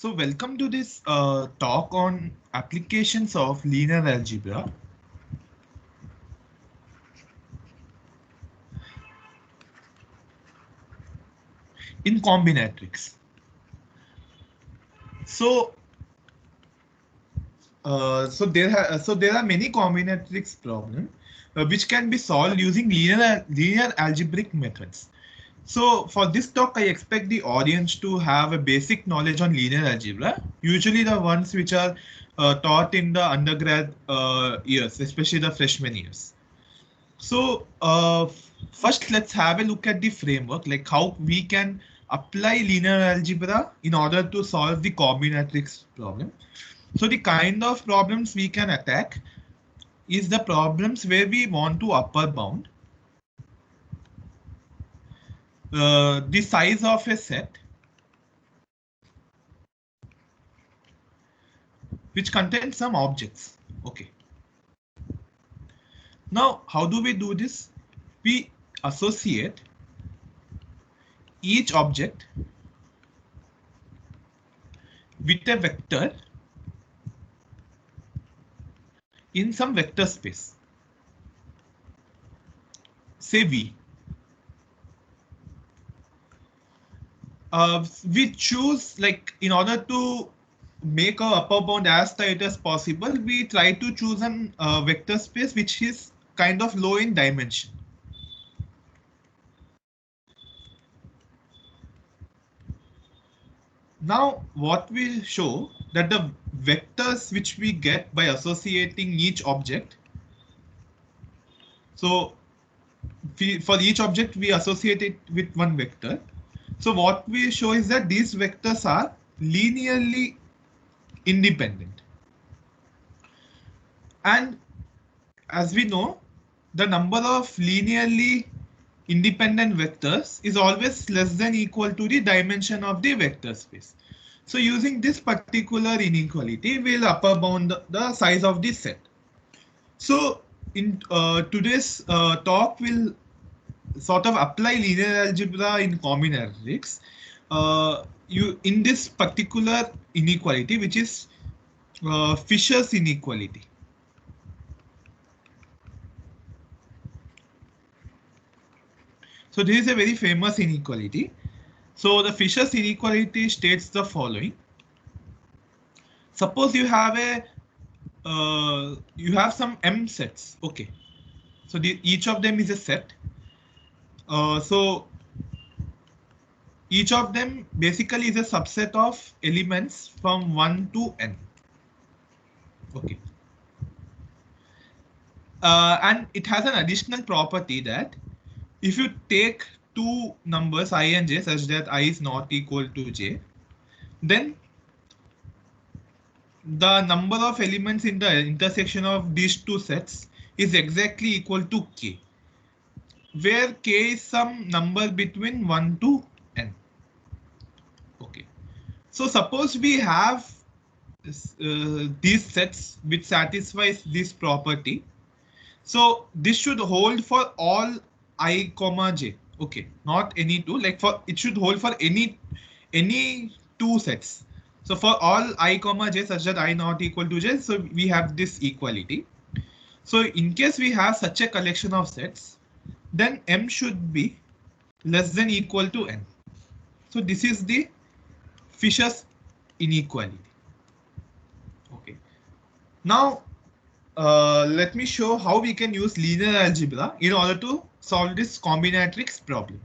So welcome to this talk on applications of linear algebra. In combinatorics. So there are many combinatorics problems which can be solved using linear algebraic methods. So for this talk, I expect the audience to have a basic knowledge on linear algebra, usually the ones which are taught in the undergrad years, especially the freshman years. So first, let's have a look at the framework, like how we can apply linear algebra in order to solve the combinatorics problem. So the kind of problems we can attack is the problems where we want to upper bound the size of a set which contains some objects. Okay. Now, how do we do this? We associate each object with a vector in some vector space. Say V. We choose, like, in order to make our upper bound as tight as possible, we try to choose an vector space which is kind of low in dimension. Now, what we show that the vectors which we get by associating each object. So for each object, we associate it with one vector. So what we show is that these vectors are linearly independent. And as we know, the number of linearly independent vectors is always less than equal to the dimension of the vector space. So using this particular inequality, we'll upper bound the size of the set. So in today's talk, we'll sort of apply linear algebra in combinatorics. In this particular inequality, which is Fisher's inequality. So this is a very famous inequality. So the Fisher's inequality states the following. Suppose you have some m sets. Okay. So each of them is a set. So each of them basically is a subset of elements from 1 to n. Okay. And it has an additional property that if you take two numbers I and j such that I is not equal to j, then the number of elements in the intersection of these two sets is exactly equal to k, where k is some number between 1 to n. Okay. So suppose we have these sets which satisfies this property. So this should hold for all I comma j. Okay, not any two, like for it should hold for any two sets. So for all I comma j such that I not equal to j, so we have this equality. So in case we have such a collection of sets, then m should be less than equal to n. So this is the Fisher's inequality. Okay. Now let me show how we can use linear algebra in order to solve this combinatorics problem.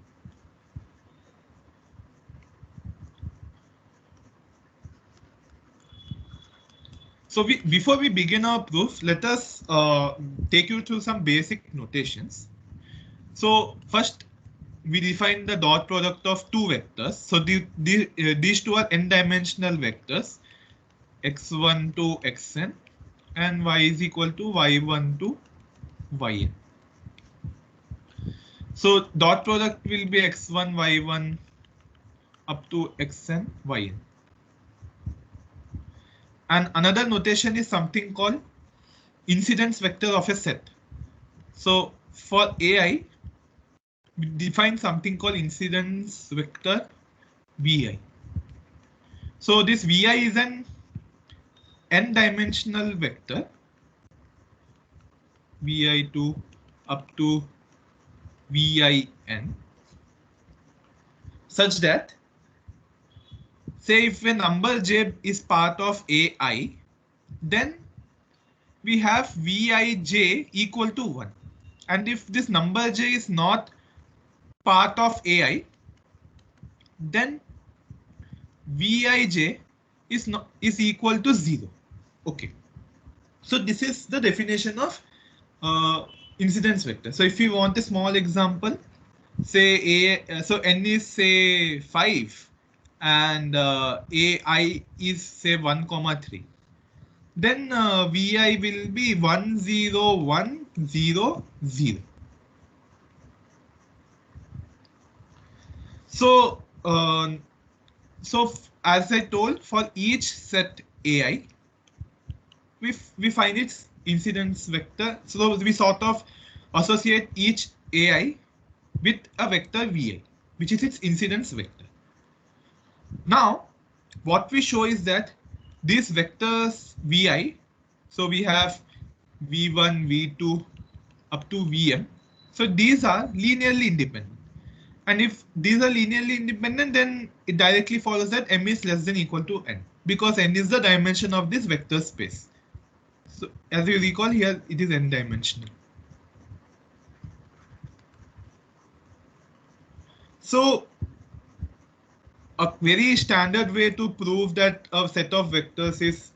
So before we begin our proof, let us take you through some basic notations. So first, we define the dot product of two vectors. So these two are n-dimensional vectors, x1 to xn, and y is equal to y1 to yn. So dot product will be x1, y1 up to xn, yn. And another notation is something called incidence vector of a set. So for AI, we define something called incidence vector vi. So this Vi is an n-dimensional vector, Vi2 up to Vin, such that, say if a number j is part of Ai, then we have Vij equal to 1. And if this number j is not part of Ai, then Vij is equal to 0. Okay. So this is the definition of incidence vector. So if you want a small example, say so n is say 5 and Ai is say 1 comma 3. Then Vi will be 1 0 1 0 0. So as I told, for each set Ai, we find its incidence vector. So we sort of associate each Ai with a vector Vi, which is its incidence vector. Now, what we show is that these vectors Vi, so we have V1, V2 up to Vm. So these are linearly independent. And if these are linearly independent, then it directly follows that m is less than equal to n, because n is the dimension of this vector space. So as you recall here, it is n-dimensional. So a very standard way to prove that a set of vectors is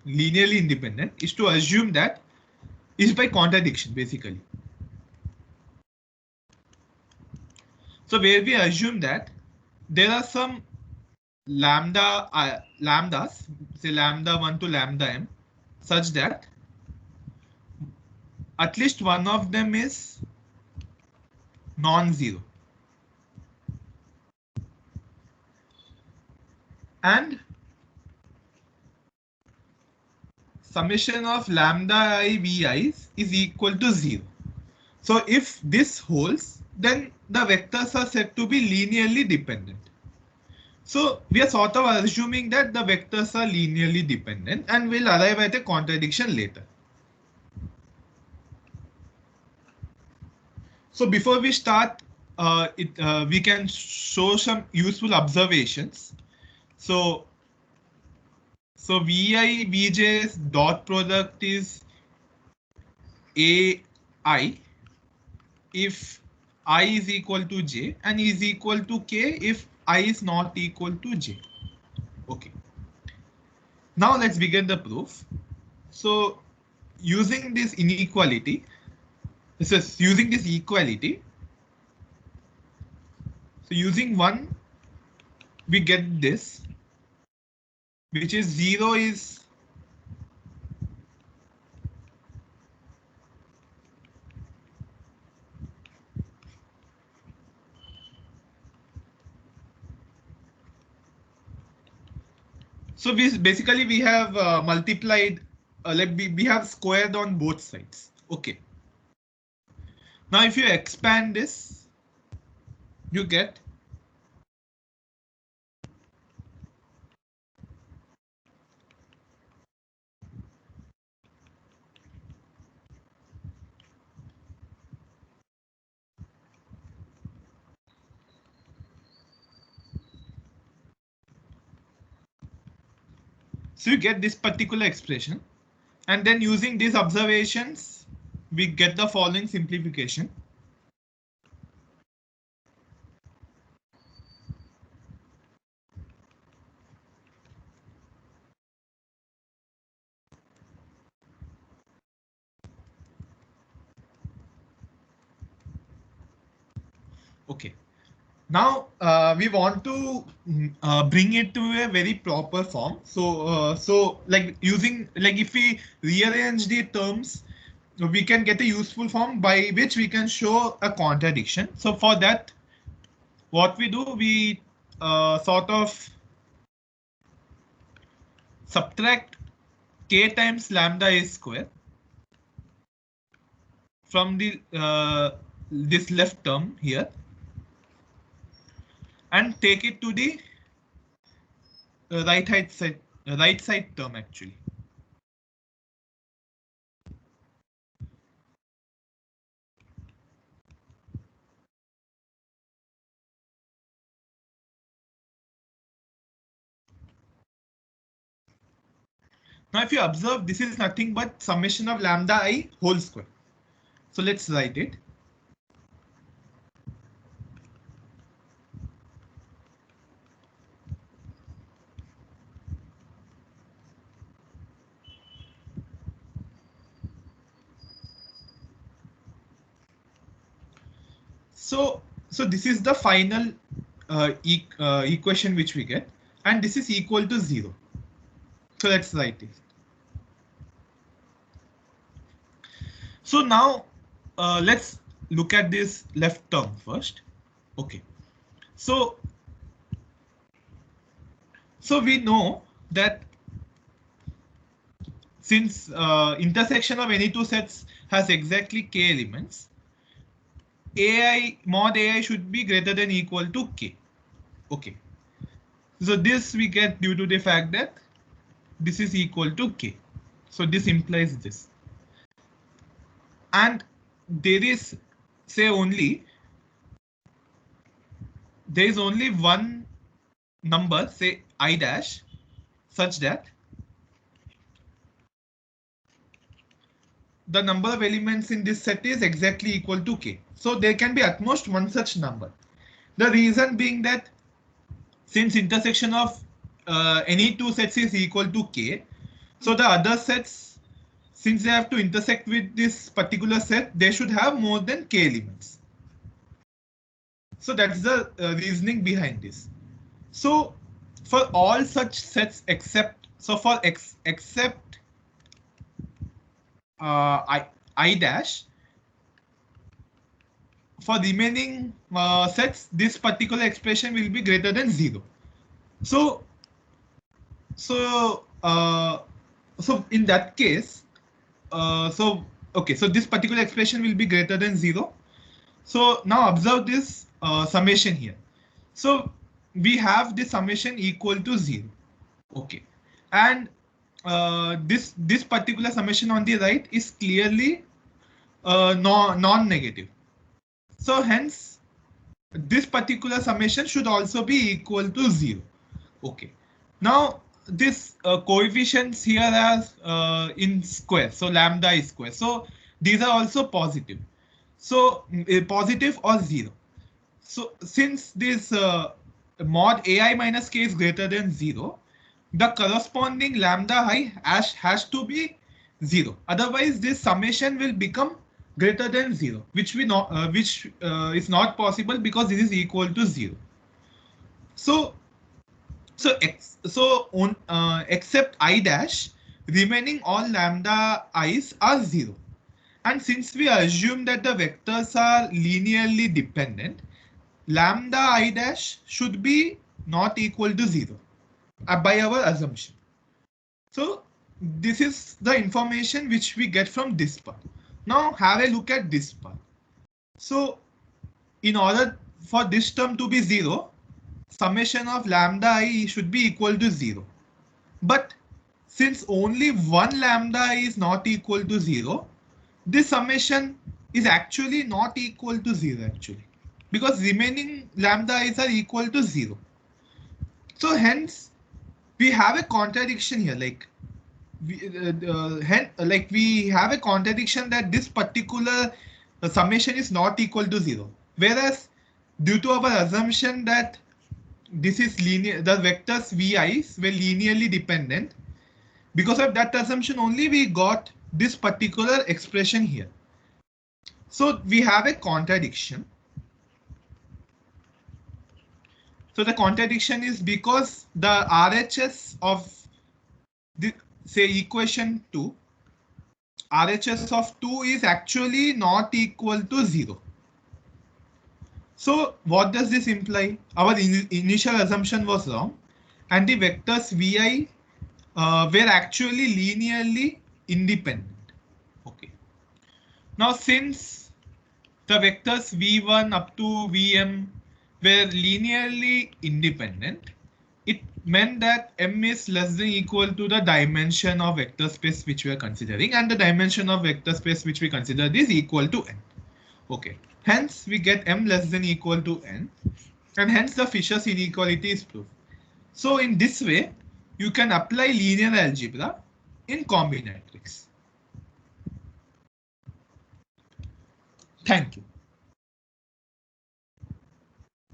linearly independent is to assume that is by contradiction, basically. So where we assume that there are some lambdas, say lambda 1 to lambda m, such that at least one of them is non-zero. And summation of lambda I vi's is equal to 0. So if this holds, then the vectors are said to be linearly dependent. So we are sort of assuming that the vectors are linearly dependent, and we'll arrive at a contradiction later. So before we start, we can show some useful observations. So Vi Vj's dot product is Ai if I is equal to j, and is equal to k if I is not equal to j. Okay. Now let's begin the proof. So using this inequality, using this equality. So using 1, we get this, which is 0 is so we have multiplied, like we have squared on both sides. Okay. Now if you expand this, you get this particular expression, and then using these observations, we get the following simplification. Okay. Now we want to bring it to a very proper form. So like using, like if we rearrange the terms, we can get a useful form by which we can show a contradiction. So for that, what we do, we sort of subtract k times lambda a square from the this left term here, and take it to the right side term actually. Now, if you observe, this is nothing but summation of lambda I whole square. So let's write it. So this is the final equation which we get, and this is equal to 0. So let's write it. So now let's look at this left term first. Okay. So we know that since intersection of any two sets has exactly k elements, ai mod ai should be greater than equal to k. Okay. So this we get due to the fact that this is equal to k. So this implies this. And there is, say, there is only one number, say I dash, such that the number of elements in this set is exactly equal to k. So there can be at most one such number. The reason being that since intersection of any two sets is equal to k, so the other sets, since they have to intersect with this particular set, they should have more than k elements. So that's the reasoning behind this. So for all such sets except, so for except I dash, for remaining sets, this particular expression will be greater than 0. So in that case, okay, so this particular expression will be greater than 0. So now observe this summation here. So we have this summation equal to 0. Okay, and this particular summation on the right is clearly non-negative. So hence this particular summation should also be equal to 0. Okay. Now this coefficients here are in square. So lambda is square. So these are also positive. So positive or 0. So since this mod ai minus k is greater than 0, the corresponding lambda I has to be 0. Otherwise, this summation will become greater than 0, which is not possible because this is equal to 0. So except I dash, remaining all lambda i's are 0. And since we assume that the vectors are linearly dependent, lambda I dash should be not equal to 0 by our assumption. So this is the information which we get from this part. Now have a look at this part. So in order for this term to be 0, summation of lambda I should be equal to 0. But since only one lambda I is not equal to 0, this summation is actually not equal to 0 actually, because remaining lambda i's are equal to 0. So hence we have a contradiction here, like we have a contradiction that this particular summation is not equal to 0, whereas due to our assumption that this is linear, the vectors vi's were linearly dependent, because of that assumption only we got this particular expression here. So we have a contradiction. So the contradiction is because the RHS of the, say, equation 2, RHS of 2 is actually not equal to 0. So what does this imply? Our initial assumption was wrong, and the vectors vi were actually linearly independent. Okay. Now since the vectors v1 up to vm were linearly independent, meant that M is less than equal to the dimension of vector space which we are considering, and the dimension of vector space which we considered is equal to n. Okay, hence we get M less than equal to n, and hence the Fisher's inequality is proved. So in this way, you can apply linear algebra in combinatorics. Thank you.